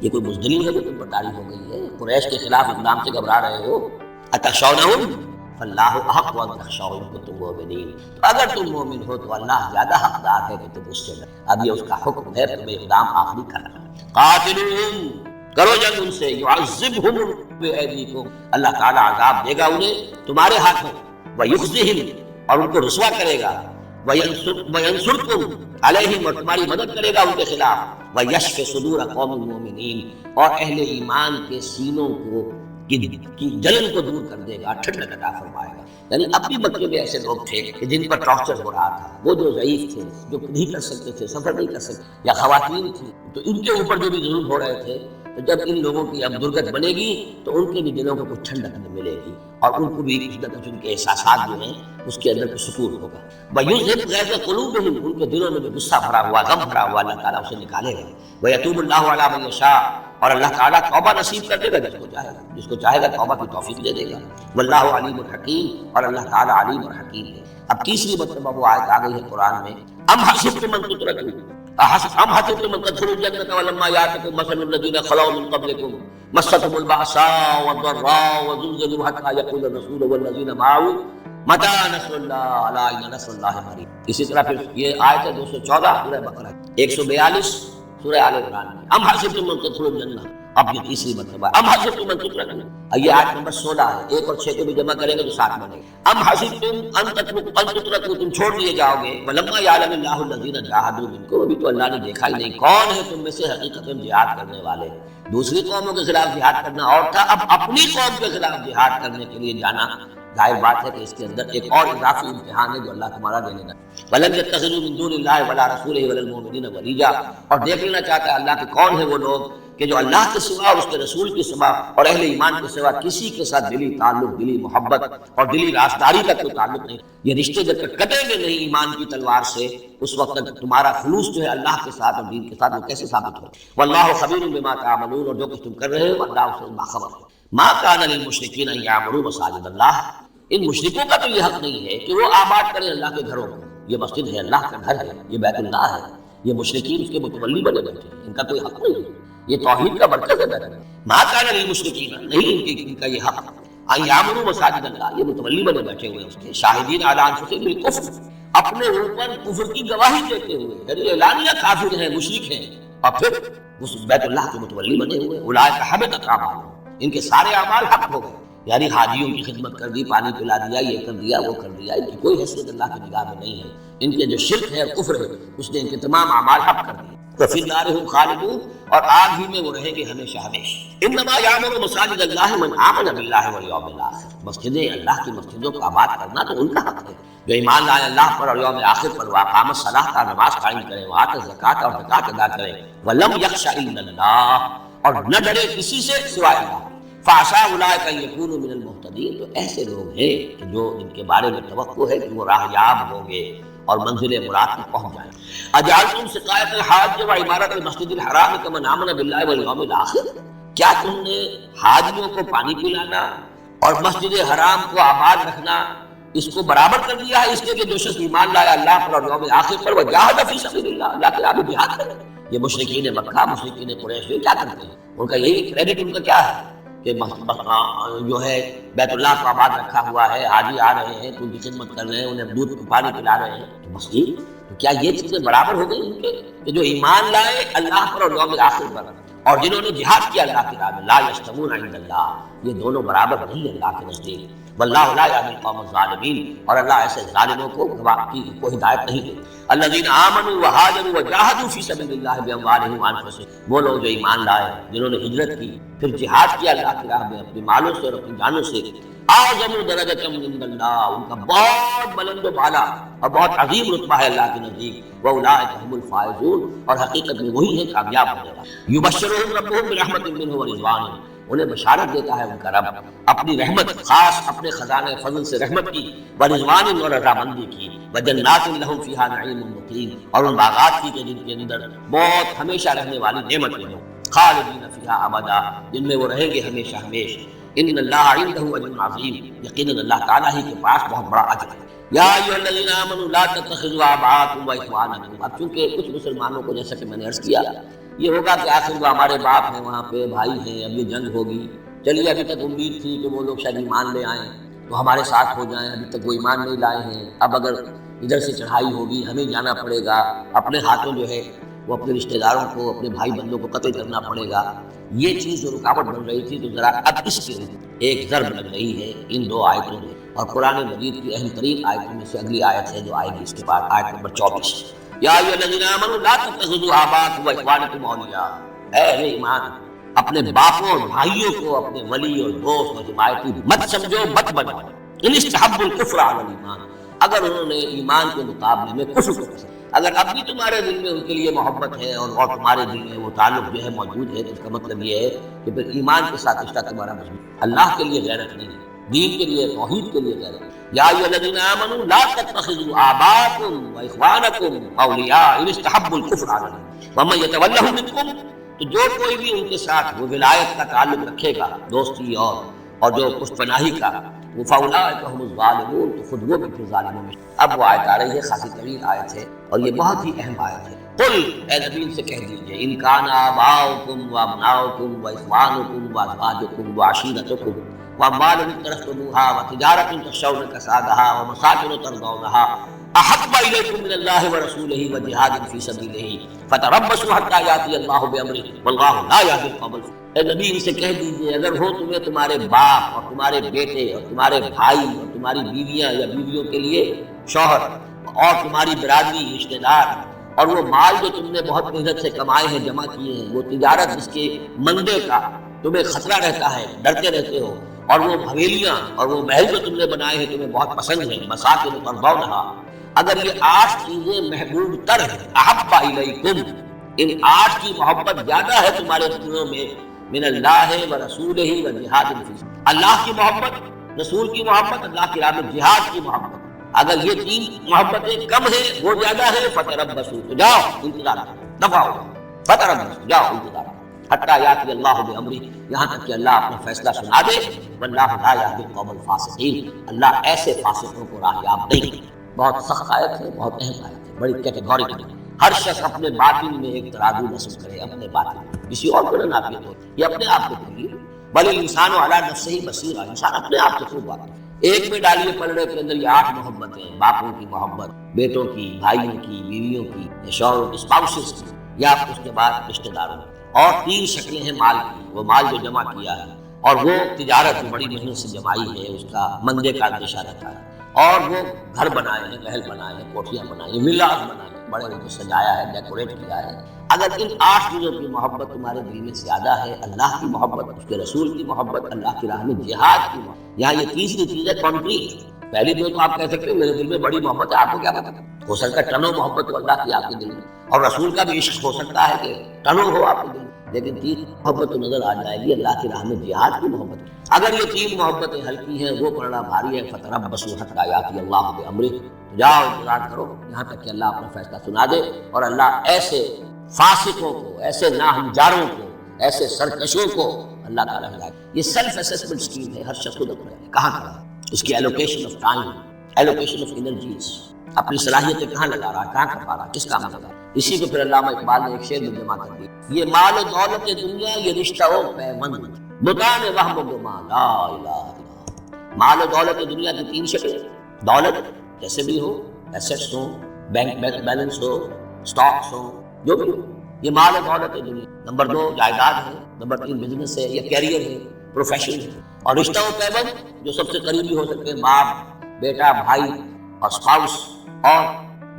یہ کوئی بزدلی ہے جو تم پر طاری ہو گئی ہے؟ قریش کے خلاف اقدام سے گھبرا رہے ہو؟ اتخشونہم فاللہ احق ان تخشوہ ان کنتم مؤمنین، تو اگر تم مومن ہو تو اللہ زیادہ حقدار ہے کہ تم اس سے ڈرو۔ اب یہ اس کا حکم ہے، تمہیں اقدام آخری کرنا ہے۔ قاتلوہم، کرو جنگ ان سے، یعذبہم بایدیکم، اللہ تعالیٰ عذاب دے گا انہیں تمہارے ہاتھوں، ویخزہم، اور ان کو رسوا کرے گا، وینصرکم علیہم، اور تمہاری مدد کرے گا ان کے خلاف، ویشفی صدور قوم مومنین، اور اہل ایمان کے سینوں کو کی جلن کو دور کر دے گا، ٹھنڈک عطا فرمائے گا۔ یعنی اب بھی مکے میں ایسے لوگ تھے کہ جن پر ٹارچر ہو رہا تھا، وہ جو ضعیف تھے، جو نہیں کر سکتے تھے، سفر نہیں کر سکتے، یا خواتین تھیں، تو ان کے اوپر جو بھی ظلم ہو رہے تھے، تو جب ان لوگوں کی اب درگت بنے گی تو ان کے بھی دلوں کو کچھ ٹھنڈک ملے گی، اور ان کو بھی کچھ نہ کچھ ان کے احساسات جو ہیں اس کے اندر کچھ سکون ہوگا۔ وَيُذْهِبْ غَيْظَ قُلُوبِهِمْ، ان کے دلوں میں جو غصہ بھرا ہوا، غم بھرا ہوا، اللہ تعالیٰ اسے نکالے گا۔ وَيَتُوبُ اللَّهُ عَلَىٰ مَن يَشَاءُ، اور اللہ تعالیٰ توبہ نصیب کر دے گا جس کو چاہے گا توبہ کی توفیق دے دے گا۔ واللہ علیم الحکیم، اور اللہ تعالیٰ علیم اور حکیم ہے۔ اب تیسری مرتبہ وہ آیت آ گئی ہے قرآن میں، ام حسبتم ان تترکوا، ام حسبتم ان تدخلوا الجنة ولما یأتکم مثل الذین خلوا من قبلکم مستهم البأساء والضراء وزلزلوا حتى يقول الرسول والذین معه متى نصر اللہ الا ان نصر اللہ قریب۔ اسی طرح پھر یہ آیت ہے 214 سورہ بقرہ، 142 سورہ آل عمران میں، ام حسبتم ان تدخلوا الجنہ، اب یہ تیسری مرتبہ ام حسبتم ان تترکوا، یہ آیت نمبر 16 ہے، 1 اور 6 کو بھی جمع کریں گے تو 7 بنے گا۔ ام حسبتم ان تترکوا، تم چھوڑ دیے جاؤ گے، ولما یعلم اللہ الذین جاہدوا منکم، ابھی تو اللہ نے دیکھا ہی نہیں کون ہے تم میں سے حقیقت میں جہاد کرنے والے۔ دوسری قوموں کے خلاف جہاد کرنا اور تھا، اب اپنی قوم کے خلاف جہاد کرنے کے لیے جانا، ظاہر بات ہے کہ اس کے اندر ایک اور اضافی امتحان ہے جو اللہ تمہارا دے لینا۔ وَلَمْ يَتَّخِذُوا مِن دُونِ اللَّهِ وَلَا رَسُولِهِ وَلَا الْمُؤْمِنِينَ وَلِيًّا، اور دیکھ لینا چاہتا ہے اللہ کہ کون ہے وہ لوگ کہ جو اللہ کے سوا اور اس کے رسول کے سوا اور اہل ایمان کے سوا کسی کے ساتھ دلی تعلق، دلی محبت اور دلی رازداری کا کوئی تعلق نہیں۔ یہ رشتے جب تک کٹیں گے نہیں ایمان کی تلوار سے، اس وقت تک تمہارا خلوص جو ہے اللہ کے ساتھ اور دین کے ساتھ وہ کیسے ثابت ہو؟ واللہ خبیر بما تعملون، اور جو کچھ تم کر رہے ہو اللہ اس سے باخبر ہے۔ ما کان للمشرکین ان یعمروا مساجد اللہ، ان مشرکوں کا تو یہ حق نہیں ہے کہ وہ آباد کریں اللہ کے گھروں کو، یہ مسجد ہے، اللہ کا گھر ہے، یہ بیت اللہ ہے، یہ مشرکین اس کے متولی بنے بیٹھے ہیں، ان کا کوئی حق نہیں ہے، یہ توحید کا مرکز ہے بیت اللہ۔ ما کان للمشرکین، نہیں ان کا یہ حق ان یعمروا مساجد اللہ، یہ متولی بنے بیٹھے ہوئے اس کے، شاہدین علی انفسہم بالکفر، اپنے اوپر کفر کی گواہی دیتے ہوئے، یعنی اعلانیہ کافر ہیں، مشرک ہیں، اور پھر اس بیت اللہ کے متولی بنے ہوئے۔ اولئک حبطت اعمالہم، ان کے سارے اعمال حق ہو گئے، یعنی حاجیوں کی خدمت کر دی، پانی پلا دیا، یہ کر دیا، وہ کر دیا، ان کی کوئی حیثیت اللہ کی نگاہ میں نہیں ہے، ان کے جو شرک ہے اور کفر ہے اس نے ان کے تمام اعمال حق کر دیے۔ وفی النار هم خالدون، اور آگ ہی میں وہ رہیں گے ہمیشہ ہمیشہ۔ انما یعمر مساجد اللہ من آمن باللہ والیوم الآخر، مسجدیں اللہ کی مسجدوں کو آباد کرنا تو ان کا حق ہے، جو ایمان لائے اللہ پر اور یوم آخر پر، واقام الصلاۃ، نماز قائم کریں، وآت الزکوٰۃ، اور زکوٰۃ ادا کریں، ولم یخش الا اللہ، اور نہ ڈرے کسی سے سوائے اللہ۔ فعسیٰ اولئک ان یکونوا من المہتدین، تو ایسے لوگ ہیں کہ جو ان کے بارے میں توقع ہے کہ وہ راہیاب ہوں گے اور منزل مراد تک پہنچ جائیں۔ اجعلتم سقایۃ الحاج و عمارۃ المسجد الحرام کمن آمن باللہ والیوم الآخر، کیا تم نے حاجیوں کو پانی پلانا اور مسجد حرام کو آباد رکھنا اس کو برابر کر دیا ہے اس لیے کہ جو شخص ایمان لایا اللہ پر اور یوم آخر پر وجاہد فی سبیل اللہ، اللہ کے راہ میں جہاد کرے۔ یہ مشرکین مکہ، مشرکین قریش کیا کرتے ہیں؟ ان کا یہی کریڈٹ ان کا کیا ہے کہ جو ہے بیت اللہ کو آباد رکھا ہوا ہے، حاجی آ رہے ہیں تو ان کی خدمت کر رہے ہیں، انہیں دودھ پانی پلا رہے ہیں، تو بس یہ تو کیا یہ چیزیں برابر ہو گئی ان کے کہ جو ایمان لائے اللہ پر اور یوم آخر پر اور جنہوں نے جہاد کیا اللہ کی راہ میں؟ لا یستوون عند اللہ، یہ دونوں برابر نہیں اللہ کے نزدیک۔ واللہ لا یہدی القوم الظالمین، اور اللہ ایسے ظالموں کو ہدایت نہیں دے۔ الذین آمنوا وہاجروا وجاہدوا فی سبیل اللہ باموالہم وانفسہم، وہ لوگ جو ایمان لائے، جنہوں نے ہجرت کی پھر جہاد کیا اللہ کی راہ میں اپنے مالوں سے اور اپنی جانوں سے، اعظم درجۃ عند اللہ، ان کا بہت بلند و بالا اور بہت عظیم رتبہ ہے اللہ کے نزدیک۔ واولئک هم الفائزون، اور حقیقت میں وہی ہے کامیاب ہونے والا۔ یبشرهم ربهم برحمۃ منہ ورضوان، انہیں بشارت دیتا ہے ان کا رب اپنی رحمت، خاص اپنے خزانہ فضل سے رحمت کی، ورضوان اور رضامندی کی، وجنات لہم فیہا نعیم مقیم، اور ان باغات کی کہ جن کے اندر بہت ہمیشہ رہنے والی نعمتیں ہوں، خالدین فیہا ابدا، جن میں وہ رہیں گے ہمیشہ ہمیشہ۔ ان اللہ عندہ اجر عظیم، یقیناً اللہ تعالیٰ ہی کے پاس بہت بڑا اجر ہے۔ یا ایھا الذین آمنوا لا تتخذوا آباءکم واخوانکم، اب چونکہ کچھ مسلمانوں کو جیسا کہ میں نے عرض کیا یہ ہوگا کہ آخر وہ ہمارے باپ ہیں، وہاں پہ بھائی ہیں، اب یہ جنگ ہوگی، چلیے ابھی تک امید تھی کہ وہ لوگ شاید ایمان لے آئیں تو ہمارے ساتھ ہو جائیں، ابھی تک وہ ایمان نہیں لائے ہیں، اب اگر ادھر سے چڑھائی ہوگی ہمیں جانا پڑے گا، اپنے ہاتھوں جو ہے وہ اپنے رشتہ داروں کو، اپنے بھائی بندوں کو قتل کرنا پڑے گا، یہ چیز جو رکاوٹ بن رہی تھی تو ذرا اب اس کے ایک ضرب لگ رہی ہے ان دو آیتوں میں، اور قرآن مجید کی اہم ترین آیتوں میں سے اگلی آیت ہے جو آئے گی اس کے بعد، آیت نمبر 24۔ یا ایھا الذین آمنوا لا تتخذوا آباءکم واخوانکم اولیاء، اے اہل ایمان اپنے باپوں اور بھائیوں کو اپنے ولی اور دوست اور حمایتی مت سمجھو، مت بناؤ۔ ان استحبوا الکفر علی الایمان، اگر انہوں نے ایمان کے مقابلے میں کفر کو پسند، اگر اب بھی تمہارے دل میں ان کے لیے محبت ہے اور تمہارے دل میں وہ تعلق جو ہے موجود ہے تو اس کا مطلب یہ ہے کہ پھر ایمان کے ساتھ رشتہ تمہارا مضبوط، اللہ کے لیے غیرت نہیں ہے، دین کے لیے، توحید کے لیے غیرت۔ یا ایھا الذین آمنوا لا تتخذوا آباءکم واخوانکم اولیاء ان استحبوا الکفر علی الایمان ومن یتولہم منکم، تو جو کوئی بھی ان کے ساتھ وہ ولایت کا تعلق رکھے گا، دوستی اور جو پشت پناہی کا، وہ فاولئک ھم الظالمون، تو خود وہ بھی پھر ظالموں میں۔ اب وہ آیت آ رہی ہے، خاصی طویل آیت ہے اور یہ بہت ہی اہم آیت ہے۔ قل، اے نبی ان سے کہہ دیجئے، ان کان آباؤکم وابناؤکم واخوانکم وازواجکم وعشیرتکم واموال اقترفتموها وتجارۃ تخشون کسادها ومساکن ترضونها احب الیکم من اللہ ورسولہ وجہاد فی سبیلہ فتربصوا حتی یاتی اللہ بامرہ واللہ لا یہدی القوم الفاسقین۔ اے نبی ان سے کہہ دیجئے، اگر ہو تمہیں تمہارے باپ اور تمہارے بیٹے اور تمہارے بھائی اور تمہاری بیویاں یا بیویوں کے لیے شوہر اور تمہاری برادری رشتہ دار، اور وہ مال جو تم نے بہت محنت سے کمائے ہیں، جمع کیے ہیں، وہ تجارت جس کے منگے کا تمہیں خطرہ رہتا ہے، ڈرتے رہتے ہو، اور وہ حویلیاں اور وہ محل جو تم نے بنائے ہیں تمہیں بہت پسند ہیں، مساکن ترضونہا، اگر یہ 8 چیزیں محبوب تر ہیں، احب الیکم، ان 8 کی محبت زیادہ ہے تمہارے دلوں میں، من اللہ و رسولہ و جہاد فی سبیلہ، اللہ کی محبت، رسول کی محبت، اللہ کی راہ میں جہاد کی محبت، اگر یہ 3 محبتیں کم ہیں وہ زیادہ ہے، فتربصوا، تو جاؤ انتظار کرو، دفع ہو جاؤ، فتربصوا، جاؤ انتظار کرو، حتی یاتی اللہ بامرہ، یہاں تک کہ اللہ اپنا فیصلہ سنا دے، واللہ لا یہدی القوم الفاسقین، اللہ ایسے فاسقوں کو راہیاب نہیں کرتا۔ بہت سخت آیت ہے، بہت اہم آیت ہے، بڑی کیٹیگوریکل ہے۔ ہر شخص اپنے باطن میں ایک ترازو نصب کرے، اپنے باطن میں، کسی اور کو نہ ناپے، یہ اپنے آپ کو کریے، بل الانسان علی نفسہ بصیرہ، انسان اپنے آپ سے خوب بات۔ ایک میں ڈالیے پلڑے کے اندر یہ 8 محبتیں، باپوں کی محبت، بیٹوں کی، بھائیوں کی، بیویوں کی، یا شوہروں کی، اسپاؤسز کی، یا اس کے بعد رشتہ داروں کی، اور 3 شکلیں ہیں مال کی، وہ مال جو جمع کیا ہے، اور وہ تجارت جو بڑی محنت سے جمائی ہے، اس کا منگے کا اندیشہ رکھا ہے، اور وہ گھر بنائے ہیں، محل بنائے ہیں، کوٹھیاں بنائی ہیں، ولاز بنائے ہیں، بڑے ان کو سجایا ہے، ڈیکوریٹ کیا ہے۔ اگر ان 8 چیزوں کی محبت تمہارے دل میں زیادہ ہے، اللہ کی محبت، اس کے رسول کی محبت، اللہ کی راہ میں جہاد کی محبت، یہاں یہ تیسری چیز ہے کانکریٹ۔ پہلی دو تو آپ کہہ سکتے ہیں میرے دل میں بڑی محبت ہے، آپ کو کیا پتا، ہو سکتا ہے ٹنوں محبت ہو اللہ کی آپ کے دل میں، اور رسول کا بھی عشق ہو سکتا ہے کہ ٹنوں ہو آپ کے دل میں، لیکن تین محبت تو نظر آ جائے گی اللہ کی راہ میں جہاد کی محبت۔ اگر یہ تین محبتیں ہلکی ہیں، وہ پڑھنا بھاری ہے، فتربصوا حتی یاتی اللہ بامرہ، تو جاؤ انتظار کرو یہاں تک کہ اللہ اپنا فیصلہ سنا دے، اور اللہ ایسے فاسقوں کو، ایسے ناہمجاروں کو، ایسے سرکشوں کو اللہ تعالیٰ ہدایت۔ یہ سیلف اسیسمنٹ اسکیم ہے، ہر شخص خود اپنا کہاں کھڑا ہے، اس کی allocation of time, allocation of energies, اپنی صلاحیتیں کہاں لگا رہا ہے، کہاں کھپا رہا ہے، کس کام میں لگا رہا ہے۔ اسی کو پھر علامہ اقبال نے ایک شعر میں جمع کر دی، یہ مال و دولت دنیا یہ رشتہ و پیوند، بتان وہم و گمان لا الہ الا اللہ۔ مال و دولت دنیا کی تین شکلیں، دولت جیسے بھی ہو، ایسیٹس ہو، بینک بیلنس ہو، سٹاکس ہو، جو بھی ہو، یہ مال و دولت دنیا۔ نمبر 2 جائیداد ہے، نمبر 3 بزنس ہے یا کیریئر ہے، پروفیشن ہے، اور رشتہ و پیوند جو سب سے قریبی ہو سکتے ہیں، باپ، بیٹا، بھائی اور اسپاؤس، اور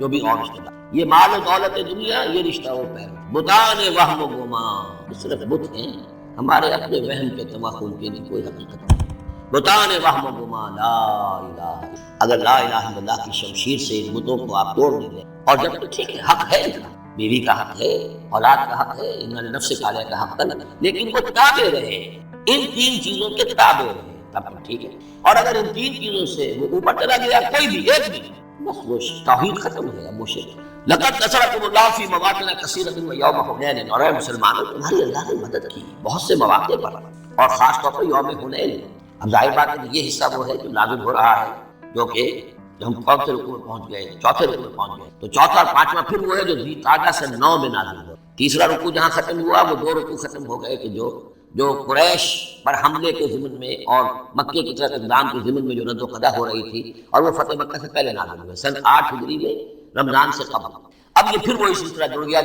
جو بھی اور رشتہ دار۔ یہ مال و دولت دنیا یہ رشتہ و پیوند، بتان وہم و گمان، صرف بت ہیں ہمارے اپنے وہم کے توہم کے لیے، کوئی حقیقت نہیں۔ بتان وہم و گمان لا الہ الا، اگر لا الہ الا اللہ کی شمشیر سے ان بتوں کو آپ توڑ دیں گے، اور جب تو ٹھیک ہے حق ہے اتنا، بیوی کا حق ہے، اولاد کا حق ہے، ان نفس کا علیہ کا حق ہے، لیکن وہ تابع رہے ان تین چیزوں کے تابع رہے، تب تو ٹھیک ہے۔ اور اگر ان تین چیزوں سے وہ اوپر چلا گیا کوئی بھی ایک بھی، بس وہ توحید ختم ہو گیا، وہ شرک۔ لقد نصرکم اللہ فی مواطن کثیرۃ ویوم حنین، اور اے مسلمانوں تمہاری اللہ نے مدد کی بہت سے مواقع پر، اور خاص طور پر یوم حنین۔ اب ظاہر بات ہے کہ یہ حصہ وہ ہے جو نازل ہو رہا ہے، جو کہ ہم کون سے رکوع میں پہنچ گئے، چوتھے رکوع میں پہنچ گئے، تو چوتھا اور پانچواں پھر وہ ہے جو ذی قعدہ سے 9 میں نازل ہوا۔ تیسرا رکوع جہاں ختم ہوا وہ 2 رکوع ختم ہو گئے کہ جو قریش پر حملے کے ضمن میں اور مکے کی طرف اقدام کے ضمن میں جو رد و قدع ہو رہی تھی، اور وہ فتح مکہ سے پہلے نازل ہوئے سن 8 ہجری میں، رمضان سے قبل۔ اب یہ پھر وہی سلسلہ جڑ گیا جو